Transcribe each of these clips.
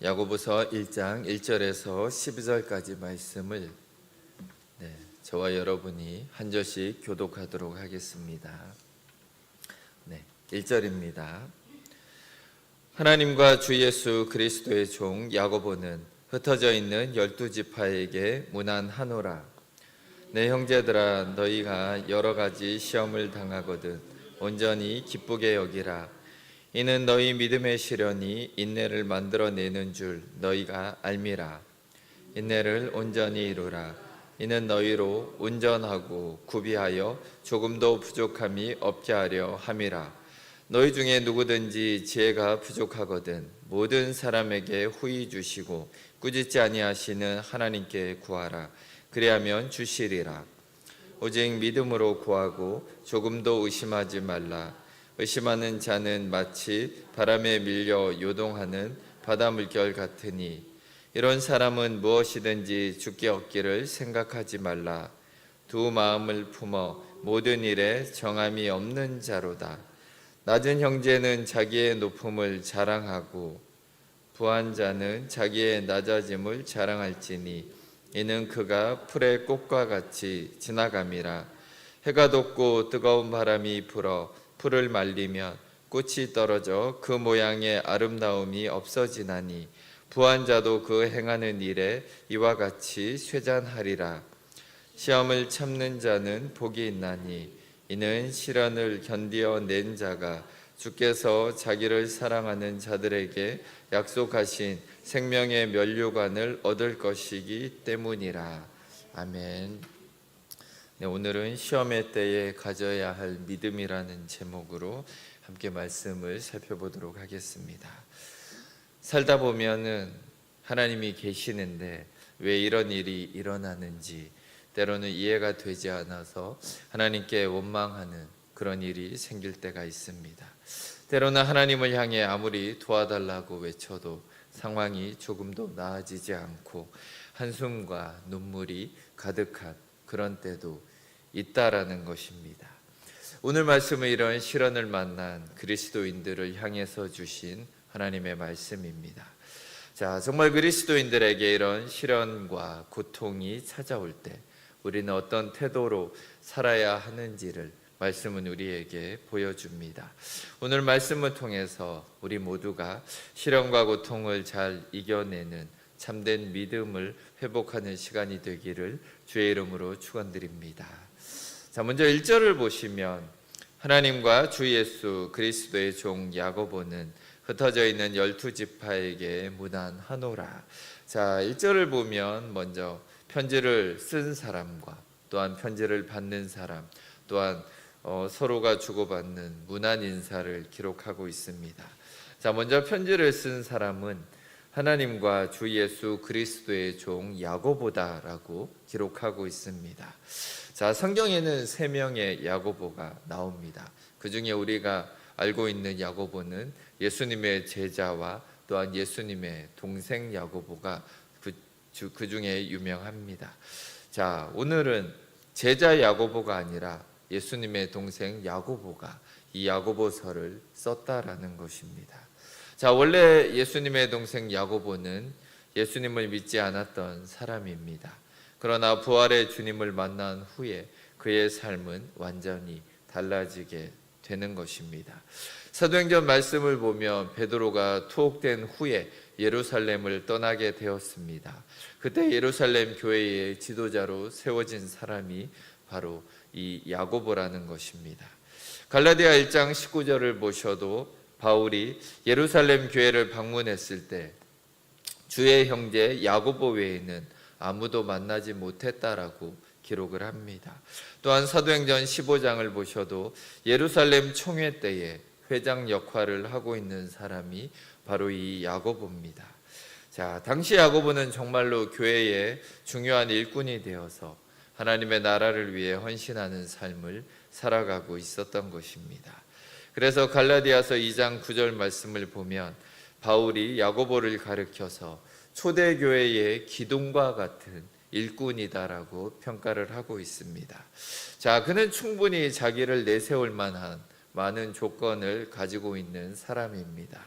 야고보서 1장 1절에서 12절까지 말씀을 저와 여러분이 한 절씩 교독하도록 하겠습니다. 1절입니다. 하나님과 주 예수 그리스도의 종 야고보는 흩어져 있는 12지파에게 문안하노라. 내 형제들아, 너희가 여러 가지 시험을 당하거든 온전히 기쁘게 여기라. 이는 너희 믿음의 시련이 인내를 만들어내는 줄 너희가 알미라. 인내를 온전히 이루라. 이는 너희로 온전하고 구비하여 조금도 부족함이 없게 하려 함이라. 너희 중에 누구든지 지혜가 부족하거든 모든 사람에게 후히 주시고 꾸짖지 아니하시는 하나님께 구하라. 그리하면 주시리라. 오직 믿음으로 구하고 조금도 의심하지 말라. 의심하는 자는 마치 바람에 밀려 요동하는 바다 물결 같으니 이런 사람은 무엇이든지 주께 얻기를 생각하지 말라. 두 마음을 품어 모든 일에 정함이 없는 자로다. 낮은 형제는 자기의 높음을 자랑하고 부한 자는 자기의 낮아짐을 자랑할지니 이는 그가 풀의 꽃과 같이 지나감이라. 해가 돋고 뜨거운 바람이 불어 풀을 말리면 꽃이 떨어져 그 모양의 아름다움이 없어지나니 부한 자도 그 행하는 일에 이와 같이 쇠잔하리라. 시험을 참는 자는 복이 있나니 이는 시련을 견디어낸 자가 주께서 자기를 사랑하는 자들에게 약속하신 생명의 면류관을 얻을 것이기 때문이라. 아멘. 오늘은 시험의 때에 가져야 할 믿음이라는 제목으로 함께 말씀을 살펴보도록 하겠습니다. 살다 보면은 하나님이 계시는데 왜 이런 일이 일어나는지 때로는 이해가 되지 않아서 하나님께 원망하는 그런 일이 생길 때가 있습니다. 때로는 하나님을 향해 아무리 도와달라고 외쳐도 상황이 조금도 나아지지 않고 한숨과 눈물이 가득한 그런 때도 있다라는 것입니다. 오늘 말씀은 이런 시련을 만난 그리스도인들을 향해서 주신 하나님의 말씀입니다. 자, 정말 그리스도인들에게 이런 시련과 고통이 찾아올 때 우리는 어떤 태도로 살아야 하는지를 말씀은 우리에게 보여줍니다. 오늘 말씀을 통해서 우리 모두가 시련과 고통을 잘 이겨내는 참된 믿음을 회복하는 시간이 되기를 주의 이름으로 축원드립니다. 자, 먼저 1절을 보시면 하나님과 주 예수 그리스도의 종 야고보는 흩어져 있는 12지파에게 문안하노라. 자, 1절을 보면 먼저 편지를 쓴 사람과 또한 편지를 받는 사람 또한 서로가 주고받는 문안 인사를 기록하고 있습니다. 자, 먼저 편지를 쓴 사람은 하나님과 주 예수 그리스도의 종 야고보다라고 기록하고 있습니다. 자, 성경에는 3명의 야고보가 나옵니다. 그 중에 우리가 알고 있는 야고보는 예수님의 제자와 또한 예수님의 동생 야고보가 그 중에 유명합니다. 자, 오늘은 제자 야고보가 아니라 예수님의 동생 야고보가 이 야고보서를 썼다라는 것입니다. 자, 원래 예수님의 동생 야고보는 예수님을 믿지 않았던 사람입니다. 그러나 부활의 주님을 만난 후에 그의 삶은 완전히 달라지게 되는 것입니다. 사도행전 말씀을 보면 베드로가 투옥된 후에 예루살렘을 떠나게 되었습니다. 그때 예루살렘 교회의 지도자로 세워진 사람이 바로 이 야고보라는 것입니다. 갈라디아 1장 19절을 보셔도 바울이 예루살렘 교회를 방문했을 때 주의 형제 야고보 외에는 아무도 만나지 못했다라고 기록을 합니다. 또한 사도행전 15장을 보셔도 예루살렘 총회 때에 회장 역할을 하고 있는 사람이 바로 이 야고보입니다. 자, 당시 야고보는 정말로 교회의 중요한 일꾼이 되어서 하나님의 나라를 위해 헌신하는 삶을 살아가고 있었던 것입니다. 그래서 갈라디아서 2장 9절 말씀을 보면 바울이 야고보를 가르쳐서 초대교회의 기둥과 같은 일꾼이다라고 평가를 하고 있습니다. 자, 그는 충분히 자기를 내세울 만한 많은 조건을 가지고 있는 사람입니다.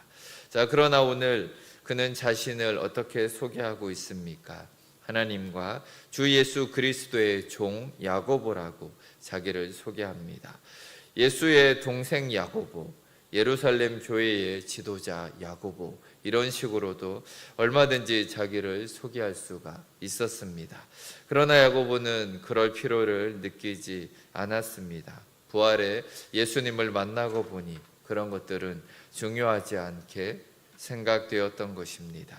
자, 그러나 오늘 그는 자신을 어떻게 소개하고 있습니까? 하나님과 주 예수 그리스도의 종 야고보라고 자기를 소개합니다. 예수의 동생 야고보, 예루살렘 교회의 지도자 야고보, 이런 식으로도 얼마든지 자기를 소개할 수가 있었습니다. 그러나 야고보는 그럴 필요를 느끼지 않았습니다. 부활에 예수님을 만나고 보니 그런 것들은 중요하지 않게 생각되었던 것입니다.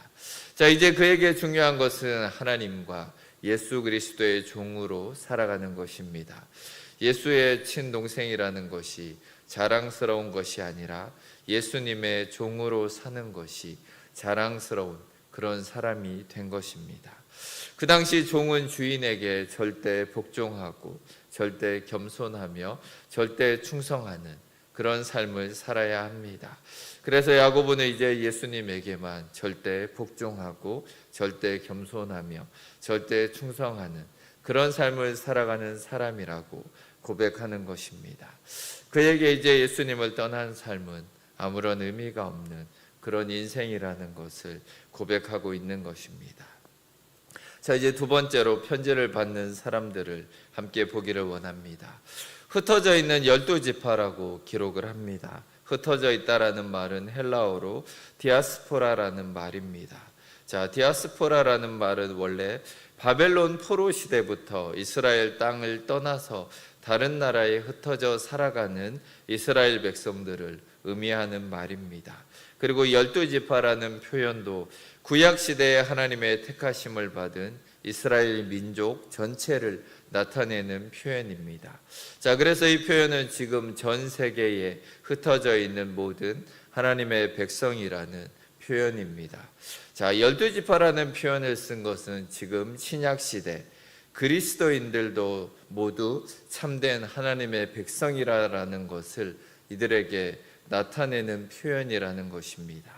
자, 이제 그에게 중요한 것은 하나님과 예수 그리스도의 종으로 살아가는 것입니다. 예수의 친동생이라는 것이 자랑스러운 것이 아니라 예수님의 종으로 사는 것이 자랑스러운 그런 사람이 된 것입니다. 그 당시 종은 주인에게 절대 복종하고 절대 겸손하며 절대 충성하는 그런 삶을 살아야 합니다. 그래서 야고보는 이제 예수님에게만 절대 복종하고 절대 겸손하며 절대 충성하는 그런 삶을 살아가는 사람이라고 고백하는 것입니다. 그에게 이제 예수님을 떠난 삶은 아무런 의미가 없는 그런 인생이라는 것을 고백하고 있는 것입니다. 자, 이제 두 번째로 편지를 받는 사람들을 함께 보기를 원합니다. 흩어져 있는 12지파라고 기록을 합니다. 흩어져 있다라는 말은 헬라어로 디아스포라라는 말입니다. 자, 디아스포라라는 말은 원래 바벨론 포로 시대부터 이스라엘 땅을 떠나서 다른 나라에 흩어져 살아가는 이스라엘 백성들을 의미하는 말입니다. 그리고 12지파라는 표현도 구약 시대에 하나님의 택하심을 받은 이스라엘 민족 전체를 나타내는 표현입니다. 자, 그래서 이 표현은 지금 전 세계에 흩어져 있는 모든 하나님의 백성이라는 표현입니다. 자, 12지파라는 표현을 쓴 것은 지금 신약 시대 그리스도인들도 모두 참된 하나님의 백성이라는 것을 이들에게 나타내는 표현이라는 것입니다.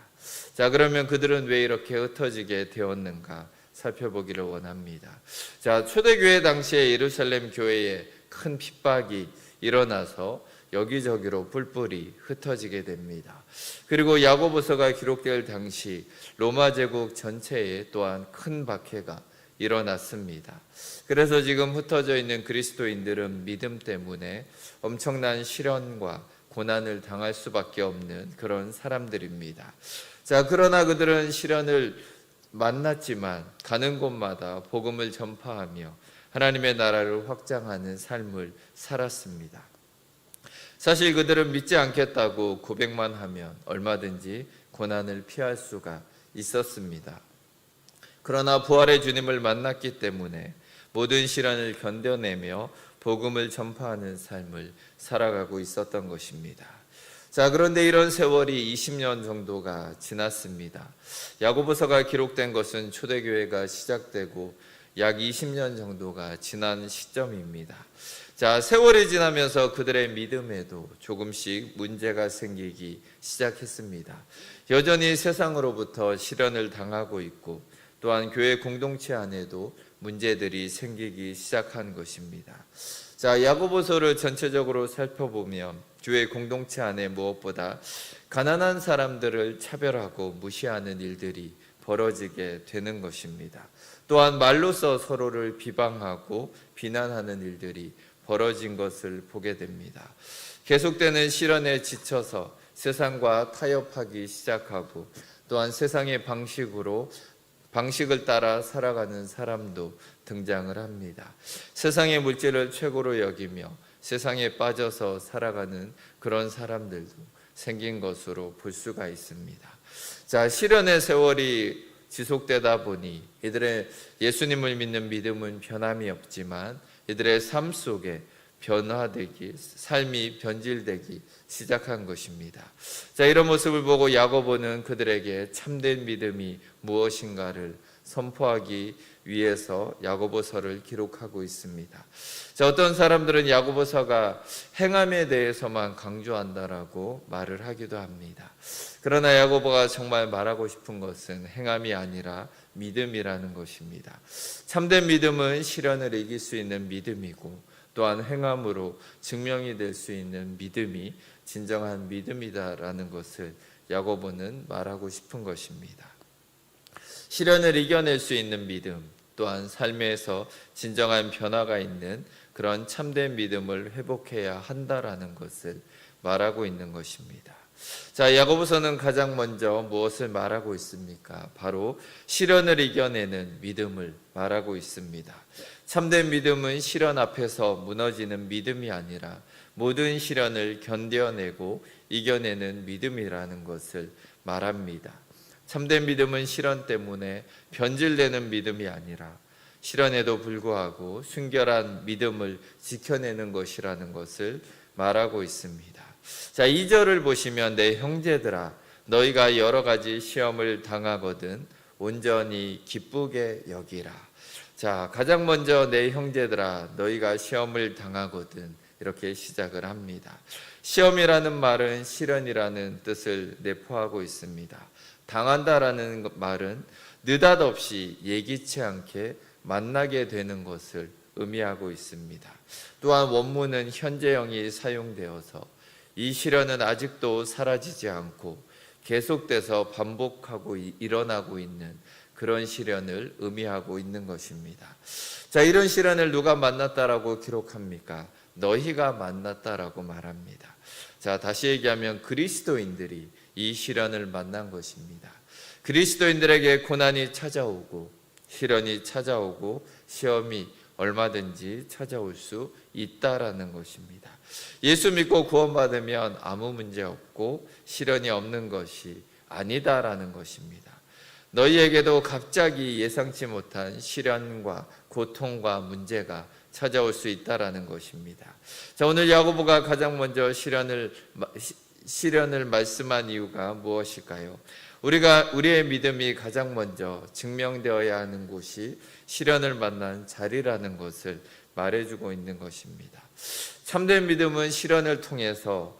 자, 그러면 그들은 왜 이렇게 흩어지게 되었는가 살펴보기를 원합니다. 자, 초대교회 당시에 예루살렘 교회에 큰 핍박이 일어나서 여기저기로 뿔뿔이 흩어지게 됩니다. 그리고 야고보서가 기록될 당시 로마 제국 전체에 또한 큰 박해가 일어났습니다. 그래서 지금 흩어져 있는 그리스도인들은 믿음 때문에 엄청난 시련과 고난을 당할 수밖에 없는 그런 사람들입니다. 자, 그러나 그들은 시련을 만났지만 가는 곳마다 복음을 전파하며 하나님의 나라를 확장하는 삶을 살았습니다. 사실 그들은 믿지 않겠다고 고백만 하면 얼마든지 고난을 피할 수가 있었습니다. 그러나 부활의 주님을 만났기 때문에 모든 시련을 견뎌내며 복음을 전파하는 삶을 살아가고 있었던 것입니다. 자, 그런데 이런 세월이 20년 정도가 지났습니다. 야고보서가 기록된 것은 초대교회가 시작되고 약 20년 정도가 지난 시점입니다. 자, 세월이 지나면서 그들의 믿음에도 조금씩 문제가 생기기 시작했습니다. 여전히 세상으로부터 시련을 당하고 있고 또한 교회 공동체 안에도 문제들이 생기기 시작한 것입니다. 자, 야고보서를 전체적으로 살펴보면 교회 공동체 안에 무엇보다 가난한 사람들을 차별하고 무시하는 일들이 벌어지게 되는 것입니다. 또한 말로써 서로를 비방하고 비난하는 일들이 벌어진 것을 보게 됩니다. 계속되는 시련에 지쳐서 세상과 타협하기 시작하고 또한 세상의 방식을 따라 살아가는 사람도 등장을 합니다. 세상의 물질을 최고로 여기며 세상에 빠져서 살아가는 그런 사람들도 생긴 것으로 볼 수가 있습니다. 자, 시련의 세월이 지속되다 보니 이들의 예수님을 믿는 믿음은 변함이 없지만 이들의 삶 속에 삶이 변질되기 시작한 것입니다. 자, 이런 모습을 보고 야고보는 그들에게 참된 믿음이 무엇인가를 선포하기 위해서 야고보서를 기록하고 있습니다. 자, 어떤 사람들은 야고보서가 행함에 대해서만 강조한다라고 말을 하기도 합니다. 그러나 야고보가 정말 말하고 싶은 것은 행함이 아니라 믿음이라는 것입니다. 참된 믿음은 시련을 이길 수 있는 믿음이고 또한 행함으로 증명이 될 수 있는 믿음이 진정한 믿음이다라는 것을 야고보는 말하고 싶은 것입니다. 시련을 이겨낼 수 있는 믿음, 또한 삶에서 진정한 변화가 있는 그런 참된 믿음을 회복해야 한다라는 것을 말하고 있는 것입니다. 자, 야고보서는 가장 먼저 무엇을 말하고 있습니까? 바로 시련을 이겨내는 믿음을 말하고 있습니다. 참된 믿음은 시련 앞에서 무너지는 믿음이 아니라 모든 시련을 견뎌내고 이겨내는 믿음이라는 것을 말합니다. 참된 믿음은 시련 때문에 변질되는 믿음이 아니라 시련에도 불구하고 순결한 믿음을 지켜내는 것이라는 것을 말하고 있습니다. 자, 2절을 보시면 내 형제들아 너희가 여러 가지 시험을 당하거든 온전히 기쁘게 여기라. 자, 가장 먼저 내 형제들아 너희가 시험을 당하거든 이렇게 시작을 합니다. 시험이라는 말은 시련이라는 뜻을 내포하고 있습니다. 당한다라는 말은 느닷없이 예기치 않게 만나게 되는 것을 의미하고 있습니다. 또한 원문은 현재형이 사용되어서 이 시련은 아직도 사라지지 않고 계속돼서 반복하고 일어나고 있는 그런 시련을 의미하고 있는 것입니다. 자, 이런 시련을 누가 만났다라고 기록합니까? 너희가 만났다라고 말합니다. 자, 다시 얘기하면 그리스도인들이 이 시련을 만난 것입니다. 그리스도인들에게 고난이 찾아오고 시련이 찾아오고 시험이 얼마든지 찾아올 수 있다라는 것입니다. 예수 믿고 구원받으면 아무 문제 없고 시련이 없는 것이 아니다라는 것입니다. 너희에게도 갑자기 예상치 못한 시련과 고통과 문제가 찾아올 수 있다라는 것입니다. 자, 오늘 야고보가 가장 먼저 시련을 말씀한 이유가 무엇일까요? 우리의 믿음이 가장 먼저 증명되어야 하는 곳이 시련을 만난 자리라는 것을 말해주고 있는 것입니다. 참된 믿음은 시련을 통해서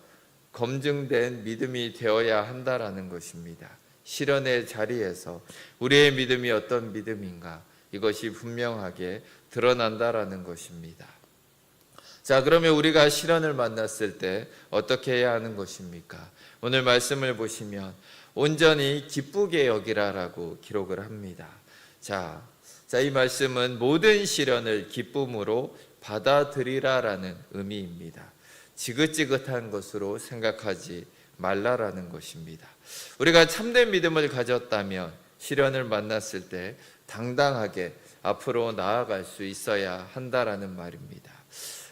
검증된 믿음이 되어야 한다라는 것입니다. 시련의 자리에서 우리의 믿음이 어떤 믿음인가 이것이 분명하게 드러난다라는 것입니다. 자, 그러면 우리가 시련을 만났을 때 어떻게 해야 하는 것입니까? 오늘 말씀을 보시면 온전히 기쁘게 여기라라고 기록을 합니다. 자, 이 말씀은 모든 시련을 기쁨으로 받아들이라라는 의미입니다. 지긋지긋한 것으로 생각하지 말라라는 것입니다. 우리가 참된 믿음을 가졌다면 시련을 만났을 때 당당하게 앞으로 나아갈 수 있어야 한다라는 말입니다.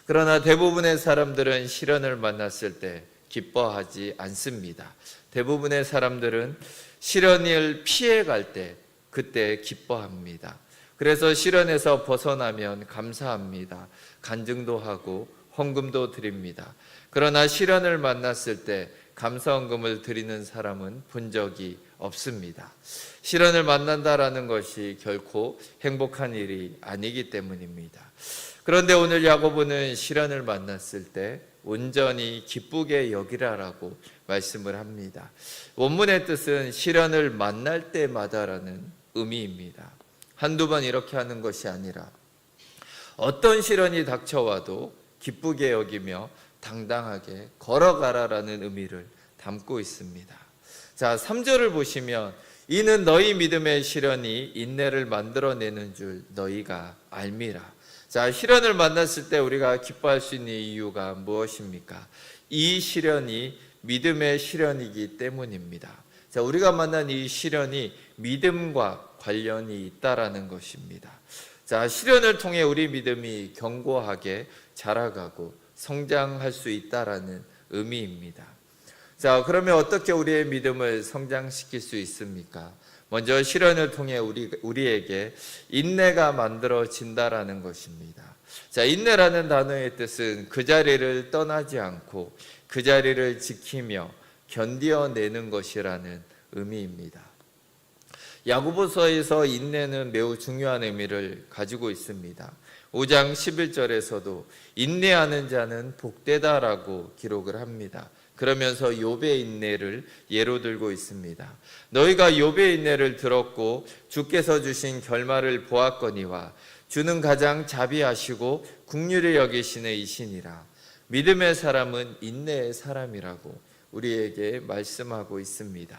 그러나 대부분의 사람들은 시련을 만났을 때 기뻐하지 않습니다. 대부분의 사람들은 시련을 피해갈 때 그때 기뻐합니다. 그래서 시련에서 벗어나면 감사합니다. 간증도 하고 헌금도 드립니다. 그러나 시련을 만났을 때 감사헌금을 드리는 사람은 본 적이 없습니다. 시련을 만난다라는 것이 결코 행복한 일이 아니기 때문입니다. 그런데 오늘 야고보는 시련을 만났을 때 온전히 기쁘게 여기라라고 말씀을 합니다. 원문의 뜻은 시련을 만날 때마다라는 의미입니다. 한두 번 이렇게 하는 것이 아니라 어떤 시련이 닥쳐와도 기쁘게 여기며 당당하게 걸어가라라는 의미를 담고 있습니다. 자, 3절을 보시면 이는 너희 믿음의 시련이 인내를 만들어내는 줄 너희가 알미라. 자, 시련을 만났을 때 우리가 기뻐할 수 있는 이유가 무엇입니까? 이 시련이 믿음의 시련이기 때문입니다. 자, 우리가 만난 이 시련이 믿음과 관련이 있다라는 것입니다. 자, 시련을 통해 우리 믿음이 견고하게 자라가고 성장할 수 있다라는 의미입니다. 자, 그러면 어떻게 우리의 믿음을 성장시킬 수 있습니까? 먼저 시련을 통해 우리에게 인내가 만들어진다라는 것입니다. 자, 인내라는 단어의 뜻은 그 자리를 떠나지 않고 그 자리를 지키며 견뎌내는 것이라는 의미입니다. 야고보서에서 인내는 매우 중요한 의미를 가지고 있습니다. 5장 11절에서도 인내하는 자는 복되다라고 기록을 합니다. 그러면서 욥의 인내를 예로 들고 있습니다. 너희가 욥의 인내를 들었고 주께서 주신 결말을 보았거니와 주는 가장 자비하시고 긍휼히 여기시는 이시니라. 믿음의 사람은 인내의 사람이라고 우리에게 말씀하고 있습니다.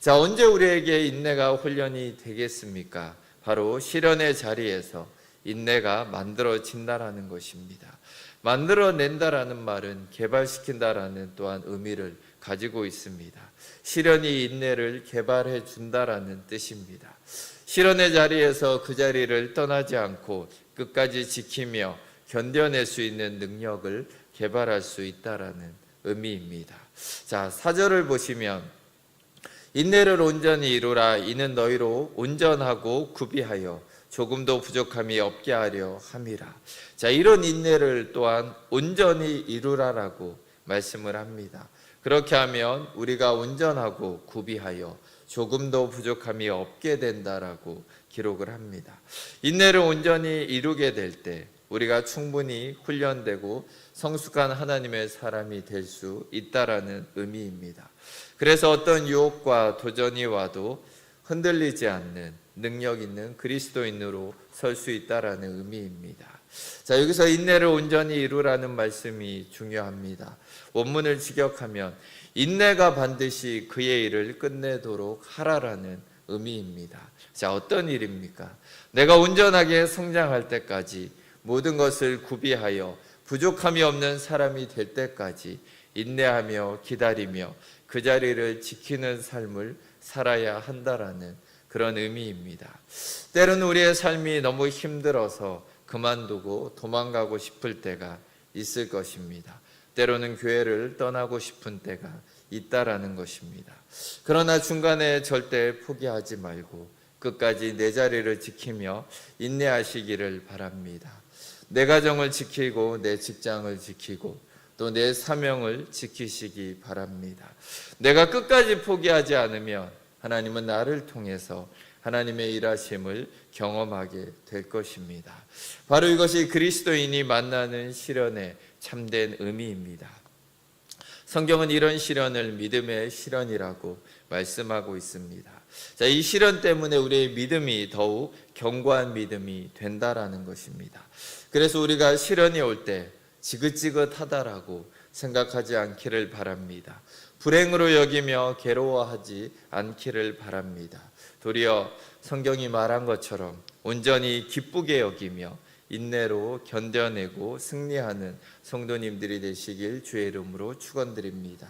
자, 언제 우리에게 인내가 훈련이 되겠습니까? 바로 시련의 자리에서 인내가 만들어진다라는 것입니다. 만들어낸다라는 말은 개발시킨다라는 또한 의미를 가지고 있습니다. 시련이 인내를 개발해 준다라는 뜻입니다. 시련의 자리에서 그 자리를 떠나지 않고 끝까지 지키며 견뎌낼 수 있는 능력을 개발할 수 있다라는 의미입니다. 자, 4절을 보시면 인내를 온전히 이루라. 이는 너희로 온전하고 구비하여 조금도 부족함이 없게 하려 함이라. 자, 이런 인내를 또한 온전히 이루라라고 말씀을 합니다. 그렇게 하면 우리가 온전하고 구비하여 조금도 부족함이 없게 된다라고 기록을 합니다. 인내를 온전히 이루게 될 때 우리가 충분히 훈련되고 성숙한 하나님의 사람이 될 수 있다라는 의미입니다. 그래서 어떤 유혹과 도전이 와도 흔들리지 않는 능력 있는 그리스도인으로 설 수 있다라는 의미입니다. 자, 여기서 인내를 온전히 이루라는 말씀이 중요합니다. 원문을 직역하면 인내가 반드시 그의 일을 끝내도록 하라라는 의미입니다. 자, 어떤 일입니까? 내가 온전하게 성장할 때까지 모든 것을 구비하여 부족함이 없는 사람이 될 때까지 인내하며 기다리며 그 자리를 지키는 삶을 살아야 한다라는 그런 의미입니다. 때로는 우리의 삶이 너무 힘들어서 그만두고 도망가고 싶을 때가 있을 것입니다. 때로는 교회를 떠나고 싶은 때가 있다라는 것입니다. 그러나 중간에 절대 포기하지 말고 끝까지 내 자리를 지키며 인내하시기를 바랍니다. 내 가정을 지키고 내 직장을 지키고 또 내 사명을 지키시기 바랍니다. 내가 끝까지 포기하지 않으면 하나님은 나를 통해서 하나님의 일하심을 경험하게 될 것입니다. 바로 이것이 그리스도인이 만나는 시련의 참된 의미입니다. 성경은 이런 시련을 믿음의 시련이라고 말씀하고 있습니다. 자, 이 시련 때문에 우리의 믿음이 더욱 견고한 믿음이 된다라는 것입니다. 그래서 우리가 시련이 올 때 지긋지긋하다라고 생각하지 않기를 바랍니다. 불행으로 여기며 괴로워하지 않기를 바랍니다. 도리어 성경이 말한 것처럼 온전히 기쁘게 여기며 인내로 견뎌내고 승리하는 성도님들이 되시길 주의 이름으로 축원드립니다.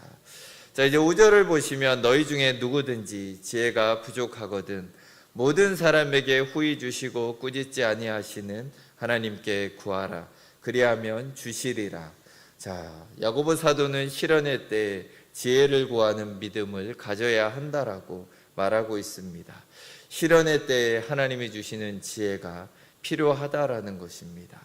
자, 이제 5절을 보시면 너희 중에 누구든지 지혜가 부족하거든 모든 사람에게 후히 주시고 꾸짖지 아니하시는 하나님께 구하라. 그리하면 주시리라. 자, 야고보 사도는 시련의 때에 지혜를 구하는 믿음을 가져야 한다라고 말하고 있습니다. 시련의 때에 하나님이 주시는 지혜가 필요하다라는 것입니다.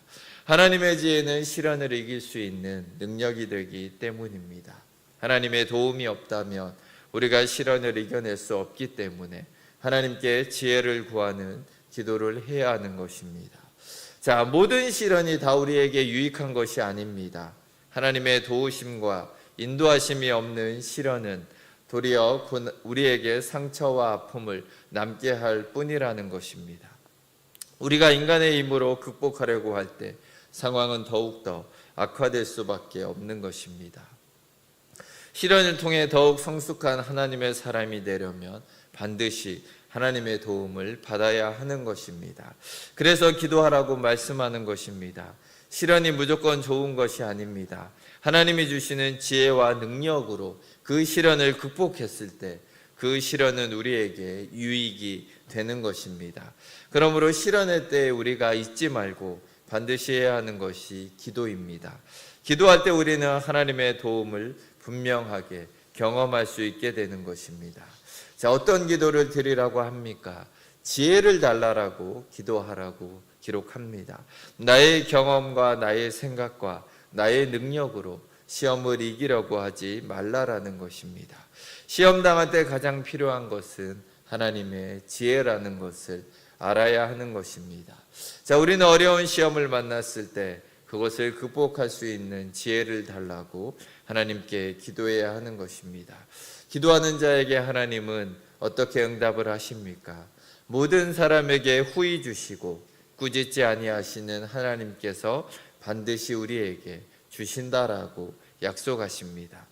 하나님의 지혜는 시련을 이길 수 있는 능력이 되기 때문입니다. 하나님의 도움이 없다면 우리가 시련을 이겨낼 수 없기 때문에 하나님께 지혜를 구하는 기도를 해야 하는 것입니다. 자, 모든 시련이 다 우리에게 유익한 것이 아닙니다. 하나님의 도우심과 인도하심이 없는 시련은 도리어 우리에게 상처와 아픔을 남게 할 뿐이라는 것입니다. 우리가 인간의 힘으로 극복하려고 할 때 상황은 더욱더 악화될 수밖에 없는 것입니다. 시련을 통해 더욱 성숙한 하나님의 사람이 되려면 반드시 하나님의 도움을 받아야 하는 것입니다. 그래서 기도하라고 말씀하는 것입니다. 시련이 무조건 좋은 것이 아닙니다. 하나님이 주시는 지혜와 능력으로 그 시련을 극복했을 때 그 시련은 우리에게 유익이 되는 것입니다. 그러므로 시련의 때에 우리가 잊지 말고 반드시 해야 하는 것이 기도입니다. 기도할 때 우리는 하나님의 도움을 분명하게 경험할 수 있게 되는 것입니다. 자, 어떤 기도를 드리라고 합니까? 지혜를 달라라고 기도하라고 기록합니다. 나의 경험과 나의 생각과 나의 능력으로 시험을 이기려고 하지 말라라는 것입니다. 시험 당할 때 가장 필요한 것은 하나님의 지혜라는 것을 알아야 하는 것입니다. 자, 우리는 어려운 시험을 만났을 때 그것을 극복할 수 있는 지혜를 달라고 하나님께 기도해야 하는 것입니다. 기도하는 자에게 하나님은 어떻게 응답을 하십니까? 모든 사람에게 후히 주시고 꾸짖지 아니하시는 하나님께서 반드시 우리에게 주신다라고 약속하십니다.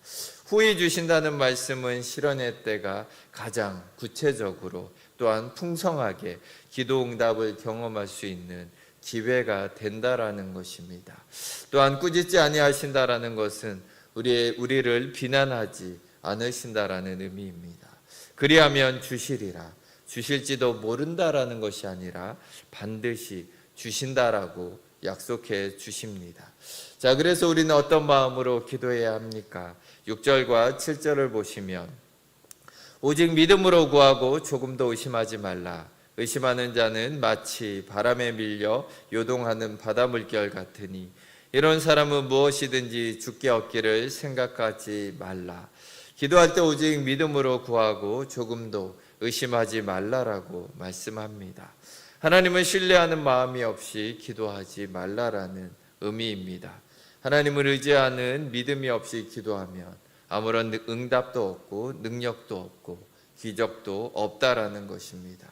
후히 주신다는 말씀은 실현의 때가 가장 구체적으로 또한 풍성하게 기도 응답을 경험할 수 있는 기회가 된다라는 것입니다. 또한 꾸짖지 아니하신다라는 것은 우리를 비난하지 않으신다라는 의미입니다. 그리하면 주시리라, 주실지도 모른다라는 것이 아니라 반드시 주신다라고 약속해 주십니다. 자, 그래서 우리는 어떤 마음으로 기도해야 합니까? 6절과 7절을 보시면 오직 믿음으로 구하고 조금도 의심하지 말라. 의심하는 자는 마치 바람에 밀려 요동하는 바다 물결 같으니 이런 사람은 무엇이든지 주께 얻기를 생각하지 말라. 기도할 때 오직 믿음으로 구하고 조금도 의심하지 말라라고 말씀합니다. 하나님을 신뢰하는 마음이 없이 기도하지 말라라는 의미입니다. 하나님을 의지하는 믿음이 없이 기도하면 아무런 응답도 없고 능력도 없고 기적도 없다라는 것입니다.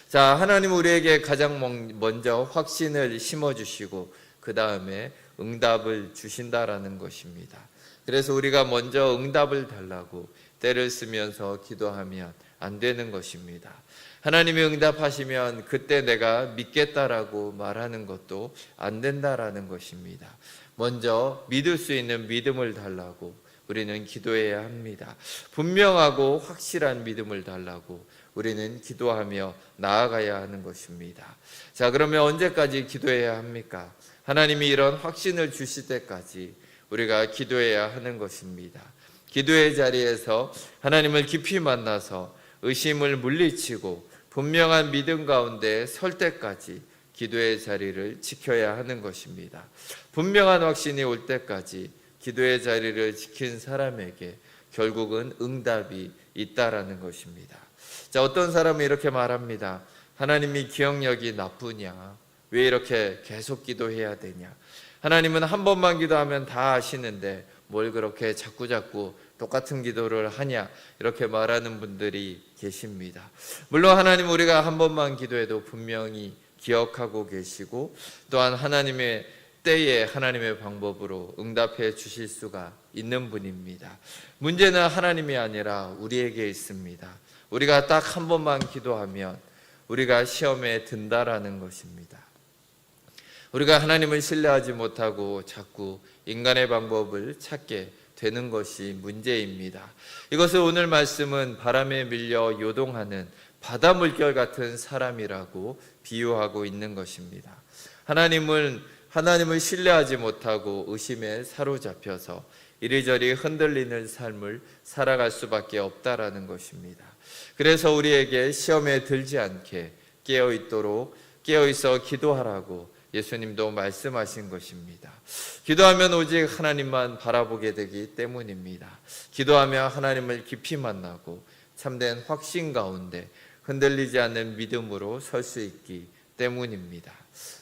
자, 하나님은 우리에게 가장 먼저 확신을 심어주시고 그 다음에 응답을 주신다라는 것입니다. 그래서 우리가 먼저 응답을 달라고 때를 쓰면서 기도하면 안 되는 것입니다. 하나님이 응답하시면 그때 내가 믿겠다라고 말하는 것도 안 된다라는 것입니다. 먼저 믿을 수 있는 믿음을 달라고 우리는 기도해야 합니다. 분명하고 확실한 믿음을 달라고 우리는 기도하며 나아가야 하는 것입니다. 자, 그러면 언제까지 기도해야 합니까? 하나님이 이런 확신을 주실 때까지 우리가 기도해야 하는 것입니다. 기도의 자리에서 하나님을 깊이 만나서 의심을 물리치고 분명한 믿음 가운데 설 때까지 기도의 자리를 지켜야 하는 것입니다. 분명한 확신이 올 때까지 기도의 자리를 지킨 사람에게 결국은 응답이 있다라는 것입니다. 자, 어떤 사람은 이렇게 말합니다. 하나님이 기억력이 나쁘냐? 왜 이렇게 계속 기도해야 되냐? 하나님은 한 번만 기도하면 다 아시는데 뭘 그렇게 자꾸자꾸 똑같은 기도를 하냐? 이렇게 말하는 분들이 계십니다. 물론 하나님 우리가 한 번만 기도해도 분명히 기억하고 계시고 또한 하나님의 때에 하나님의 방법으로 응답해 주실 수가 있는 분입니다. 문제는 하나님이 아니라 우리에게 있습니다. 우리가 딱 한 번만 기도하면 우리가 시험에 든다라는 것입니다. 우리가 하나님을 신뢰하지 못하고 자꾸 인간의 방법을 찾게 되는 것이 문제입니다. 이것을 오늘 말씀은 바람에 밀려 요동하는 바다 물결 같은 사람이라고 비유하고 있는 것입니다. 하나님을 신뢰하지 못하고 의심에 사로잡혀서 이리저리 흔들리는 삶을 살아갈 수밖에 없다라는 것입니다. 그래서 우리에게 시험에 들지 않게 깨어있어 기도하라고 예수님도 말씀하신 것입니다. 기도하면 오직 하나님만 바라보게 되기 때문입니다. 기도하며 하나님을 깊이 만나고 참된 확신 가운데 흔들리지 않는 믿음으로 설 수 있기 때문입니다.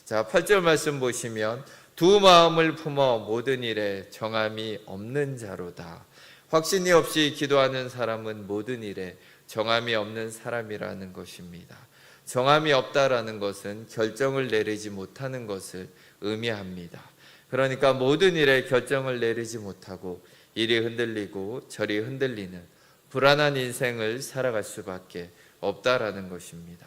자, 8절 말씀 보시면 두 마음을 품어 모든 일에 정함이 없는 자로다. 확신이 없이 기도하는 사람은 모든 일에 정함이 없는 사람이라는 것입니다. 정함이 없다라는 것은 결정을 내리지 못하는 것을 의미합니다. 그러니까 모든 일에 결정을 내리지 못하고 이리 흔들리고 저리 흔들리는 불안한 인생을 살아갈 수밖에 없다라는 것입니다.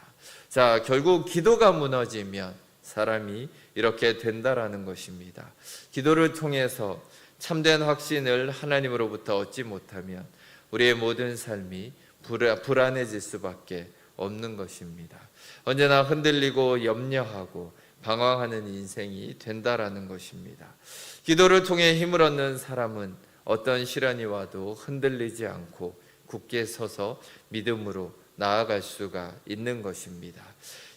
자, 결국 기도가 무너지면 사람이 이렇게 된다라는 것입니다. 기도를 통해서 참된 확신을 하나님으로부터 얻지 못하면 우리의 모든 삶이 불안해질 수밖에 없는 것입니다. 언제나 흔들리고 염려하고 방황하는 인생이 된다라는 것입니다. 기도를 통해 힘을 얻는 사람은 어떤 시련이 와도 흔들리지 않고 굳게 서서 믿음으로 나아갈 수가 있는 것입니다.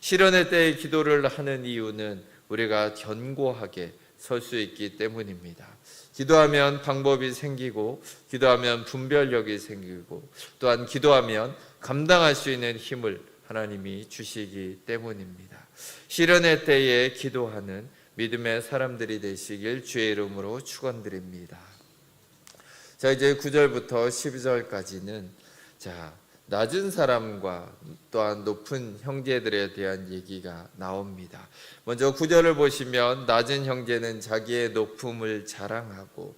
시련의 때에 기도를 하는 이유는 우리가 견고하게 설 수 있기 때문입니다. 기도하면 방법이 생기고 기도하면 분별력이 생기고 또한 기도하면 감당할 수 있는 힘을 하나님이 주시기 때문입니다. 시련의 때에 기도하는 믿음의 사람들이 되시길 주의 이름으로 축원드립니다. 자, 이제 9절부터 12절까지는 낮은 사람과 또한 높은 형제들에 대한 얘기가 나옵니다. 먼저 9절을 보시면 낮은 형제는 자기의 높음을 자랑하고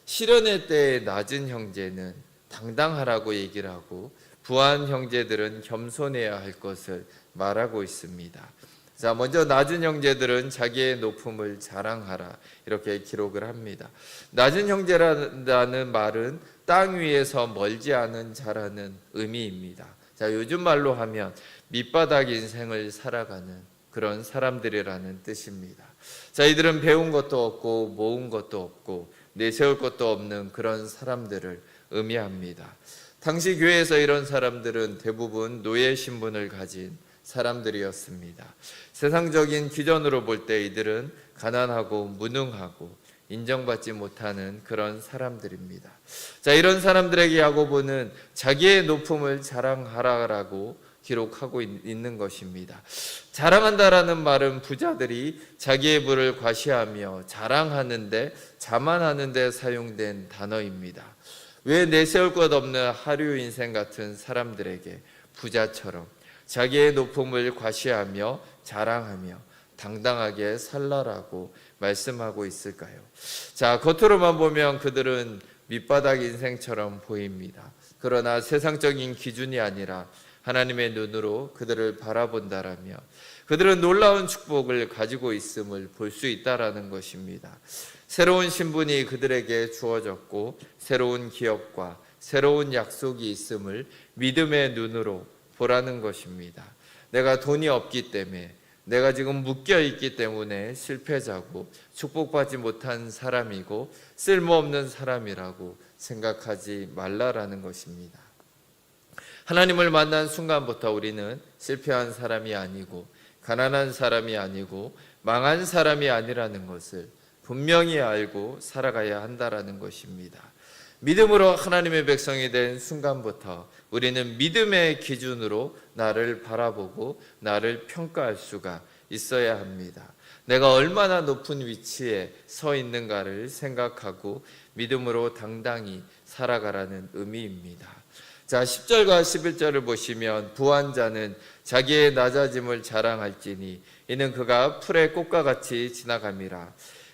시련의 때에 낮은 형제는 당당하라고 얘기를 하고 부한 형제들은 겸손해야 할 것을 말하고 있습니다. 자, 먼저 낮은 형제들은 자기의 높음을 자랑하라 이렇게 기록을 합니다. 낮은 형제라는 말은 땅 위에서 멀지 않은 자라는 의미입니다. 자, 요즘 말로 하면 밑바닥 인생을 살아가는 그런 사람들이라는 뜻입니다. 자, 이들은 배운 것도 없고 모은 것도 없고 내세울 것도 없는 그런 사람들을 의미합니다. 당시 교회에서 이런 사람들은 대부분 노예 신분을 가진 사람들이었습니다. 세상적인 기준으로 볼 때 이들은 가난하고 무능하고 인정받지 못하는 그런 사람들입니다. 자, 이런 사람들에게 야고보는 자기의 높음을 자랑하라라고 기록하고 있는 것입니다. 자랑한다라는 말은 부자들이 자기의 부를 과시하며 자랑하는데 자만하는데 사용된 단어입니다. 왜 내세울 것 없는 하류 인생 같은 사람들에게 부자처럼 자기의 높음을 과시하며 자랑하며 당당하게 살라라고 말씀하고 있을까요? 자, 겉으로만 보면 그들은 밑바닥 인생처럼 보입니다. 그러나 세상적인 기준이 아니라 하나님의 눈으로 그들을 바라본다라면 그들은 놀라운 축복을 가지고 있음을 볼 수 있다라는 것입니다. 새로운 신분이 그들에게 주어졌고 새로운 기업과 새로운 약속이 있음을 믿음의 눈으로 보라는 것입니다. 내가 돈이 없기 때문에 내가 지금 묶여 있기 때문에 실패자고 축복받지 못한 사람이고 쓸모없는 사람이라고 생각하지 말라라는 것입니다. 하나님을 만난 순간부터 우리는 실패한 사람이 아니고 가난한 사람이 아니고 망한 사람이 아니라는 것을 분명히 알고 살아가야 한다라는 것입니다. 믿음으로 하나님의 백성이 된 순간부터 우리는 믿음의 기준으로 나를 바라보고 나를 평가할 수가 있어야 합니다. 내가 얼마나 높은 위치에 서 있는가를 생각하고 믿음으로 당당히 살아가라는 의미입니다. 자, 10절과 11절을 보시면 부한 자는 자기의 낮아짐을 자랑할지니 이는 그가 풀의 꽃과 같이 지나감이라.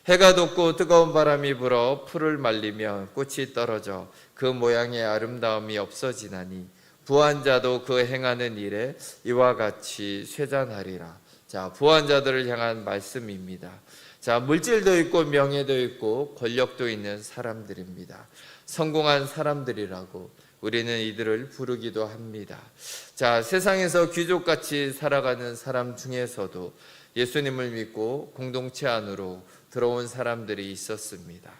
해가 돋고 뜨거운 바람이 불어 풀을 말리면 꽃이 떨어져 그 모양의 아름다움이 없어지나니 부한 자도 그 행하는 일에 이와 같이 쇠잔하리라. 자, 부한 자들을 향한 말씀입니다. 자, 물질도 있고 명예도 있고 권력도 있는 사람들입니다. 성공한 사람들이라고 우리는 이들을 부르기도 합니다. 자, 세상에서 귀족같이 살아가는 사람 중에서도 예수님을 믿고 공동체 안으로 들어온 사람들이 있었습니다.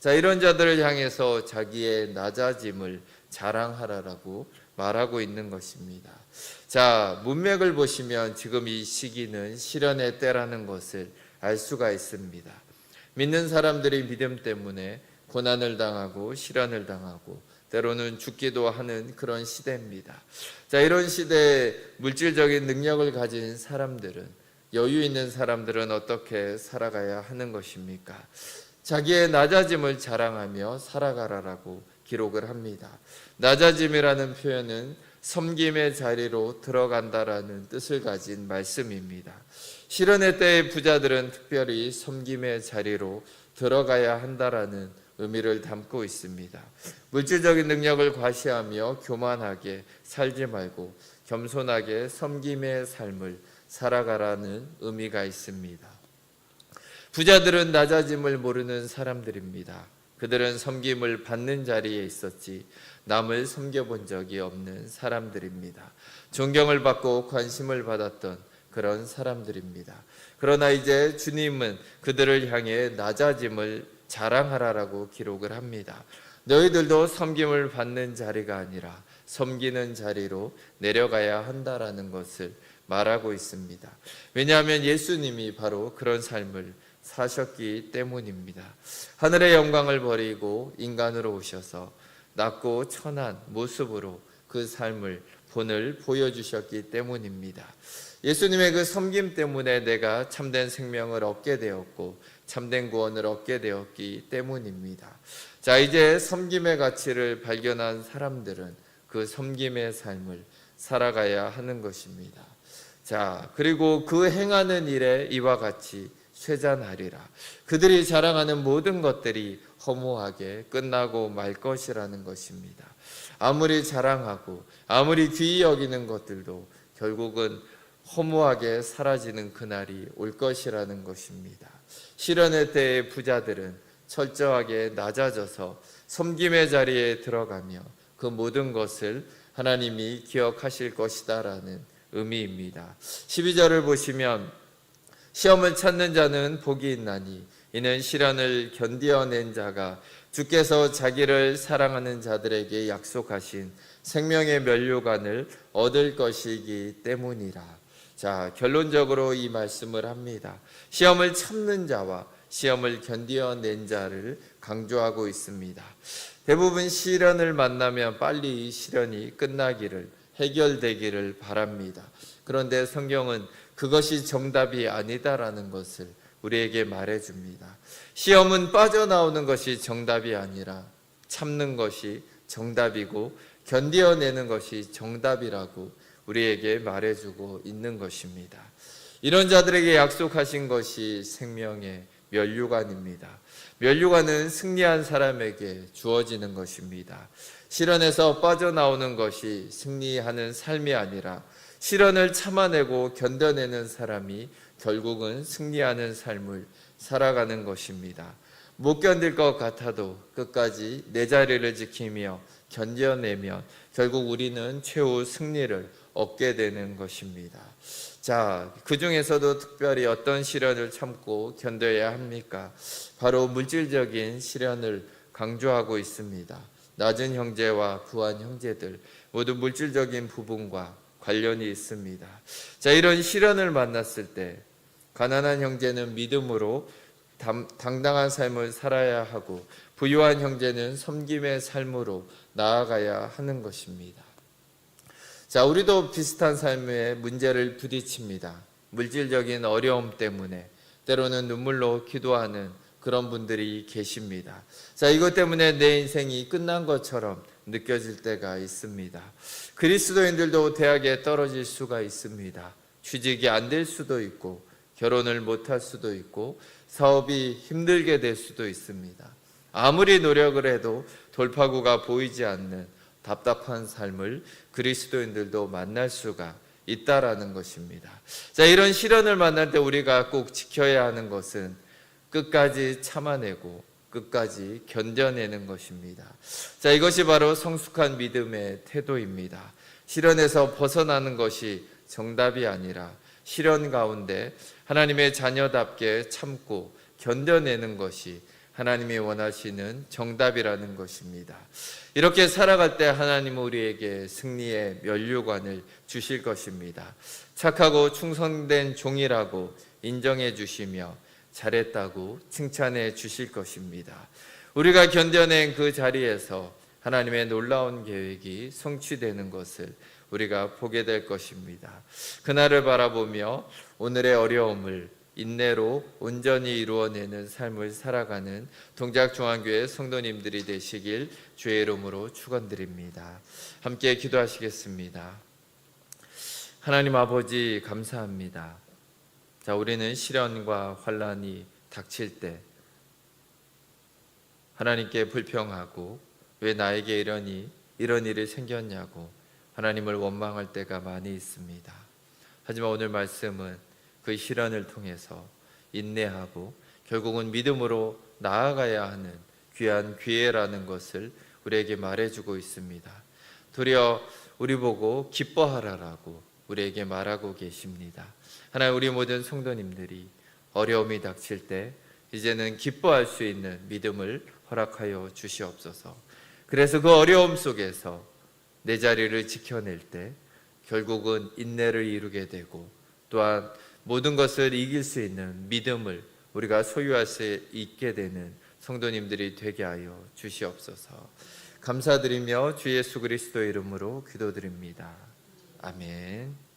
자, 이런 자들을 향해서 자기의 낮아짐을 자랑하라라고 말하고 있는 것입니다. 자, 문맥을 보시면 지금 이 시기는 시련의 때라는 것을 알 수가 있습니다. 믿는 사람들이 믿음 때문에 고난을 당하고 시련을 당하고 때로는 죽기도 하는 그런 시대입니다. 자, 이런 시대에 물질적인 능력을 가진 사람들은, 여유 있는 사람들은 어떻게 살아가야 하는 것입니까? 자기의 낮아짐을 자랑하며 살아가라라고 기록을 합니다. 낮아짐이라는 표현은 섬김의 자리로 들어간다라는 뜻을 가진 말씀입니다. 시련의 때의 부자들은 특별히 섬김의 자리로 들어가야 한다라는 의미를 담고 있습니다. 물질적인 능력을 과시하며 교만하게 살지 말고 겸손하게 섬김의 삶을 살아가라는 의미가 있습니다. 부자들은 낮아짐을 모르는 사람들입니다. 그들은 섬김을 받는 자리에 있었지 남을 섬겨본 적이 없는 사람들입니다. 존경을 받고 관심을 받았던 그런 사람들입니다. 그러나 이제 주님은 그들을 향해 낮아짐을 자랑하라라고 기록을 합니다. 너희들도 섬김을 받는 자리가 아니라 섬기는 자리로 내려가야 한다라는 것을 말하고 있습니다. 왜냐하면 예수님이 바로 그런 삶을 사셨기 때문입니다. 하늘의 영광을 버리고 인간으로 오셔서 낮고 천한 모습으로 그 삶을 본을 보여주셨기 때문입니다. 예수님의 그 섬김 때문에 내가 참된 생명을 얻게 되었고 참된 구원을 얻게 되었기 때문입니다. 자, 이제 섬김의 가치를 발견한 사람들은 그 섬김의 삶을 살아가야 하는 것입니다. 자, 그리고 그 행하는 일에 이와 같이 쇠잔하리라. 그들이 자랑하는 모든 것들이 허무하게 끝나고 말 것이라는 것입니다. 아무리 자랑하고 아무리 귀히 여기는 것들도 결국은 허무하게 사라지는 그날이 올 것이라는 것입니다. 시련의 때의 부자들은 철저하게 낮아져서 섬김의 자리에 들어가며 그 모든 것을 하나님이 기억하실 것이다라는 의미입니다. 12절을 보시면 시험을 찾는 자는 복이 있나니 이는 시련을 견디어낸 자가 주께서 자기를 사랑하는 자들에게 약속하신 생명의 면류관을 얻을 것이기 때문이라. 자, 결론적으로 이 말씀을 합니다. 시험을 참는 자와 시험을 견디어낸 자를 강조하고 있습니다. 대부분 시련을 만나면 빨리 이 시련이 끝나기를, 해결되기를 바랍니다. 그런데 성경은 그것이 정답이 아니다라는 것을 우리에게 말해줍니다. 시험은 빠져나오는 것이 정답이 아니라 참는 것이 정답이고 견디어내는 것이 정답이라고 우리에게 말해주고 있는 것입니다. 이런 자들에게 약속하신 것이 생명의 면류관입니다. 면류관은 승리한 사람에게 주어지는 것입니다. 시련에서 빠져나오는 것이 승리하는 삶이 아니라 시련을 참아내고 견뎌내는 사람이 결국은 승리하는 삶을 살아가는 것입니다. 못 견딜 것 같아도 끝까지 내 자리를 지키며 견뎌내면 결국 우리는 최후 승리를 얻게 되는 것입니다. 자, 그 중에서도 특별히 어떤 시련을 참고 견뎌야 합니까? 바로 물질적인 시련을 강조하고 있습니다. 낮은 형제와 부한 형제들 모두 물질적인 부분과 관련이 있습니다. 자, 이런 시련을 만났을 때 가난한 형제는 믿음으로 당당한 삶을 살아야 하고 부유한 형제는 섬김의 삶으로 나아가야 하는 것입니다. 자, 우리도 비슷한 삶에 문제를 부딪힙니다. 물질적인 어려움 때문에 때로는 눈물로 기도하는 그런 분들이 계십니다. 자, 이것 때문에 내 인생이 끝난 것처럼 느껴질 때가 있습니다. 그리스도인들도 대학에 떨어질 수가 있습니다. 취직이 안 될 수도 있고 결혼을 못할 수도 있고 사업이 힘들게 될 수도 있습니다. 아무리 노력을 해도 돌파구가 보이지 않는 답답한 삶을 그리스도인들도 만날 수가 있다라는 것입니다. 자, 이런 시련을 만날 때 우리가 꼭 지켜야 하는 것은 끝까지 참아내고 끝까지 견뎌내는 것입니다. 자, 이것이 바로 성숙한 믿음의 태도입니다. 시련에서 벗어나는 것이 정답이 아니라 시련 가운데 하나님의 자녀답게 참고 견뎌내는 것이 하나님이 원하시는 정답이라는 것입니다. 이렇게 살아갈 때 하나님은 우리에게 승리의 면류관을 주실 것입니다. 착하고 충성된 종이라고 인정해 주시며 잘했다고 칭찬해 주실 것입니다. 우리가 견뎌낸 그 자리에서 하나님의 놀라운 계획이 성취되는 것을 우리가 보게 될 것입니다. 그날을 바라보며 오늘의 어려움을 인내로 온전히 이루어내는 삶을 살아가는 동작중앙교회 성도님들이 되시길 주의 이름으로 축원드립니다. 함께 기도하시겠습니다. 하나님 아버지 감사합니다. 자, 우리는 시련과 환난이 닥칠 때 하나님께 불평하고 왜 나에게 이런 일이 생겼냐고 하나님을 원망할 때가 많이 있습니다. 하지만 오늘 말씀은 그 시련을 통해서 인내하고 결국은 믿음으로 나아가야 하는 귀한 기회라는 것을 우리에게 말해주고 있습니다. 도리어 우리 보고 기뻐하라라고 우리에게 말하고 계십니다. 하나님, 우리 모든 성도님들이 어려움이 닥칠 때 이제는 기뻐할 수 있는 믿음을 허락하여 주시옵소서. 그래서 그 어려움 속에서 내 자리를 지켜낼 때 결국은 인내를 이루게 되고 또한 모든 것을 이길 수 있는 믿음을 우리가 소유할 수 있게 되는 성도님들이 되게 하여 주시옵소서. 감사드리며 주 예수 그리스도의 이름으로 기도드립니다. 아멘.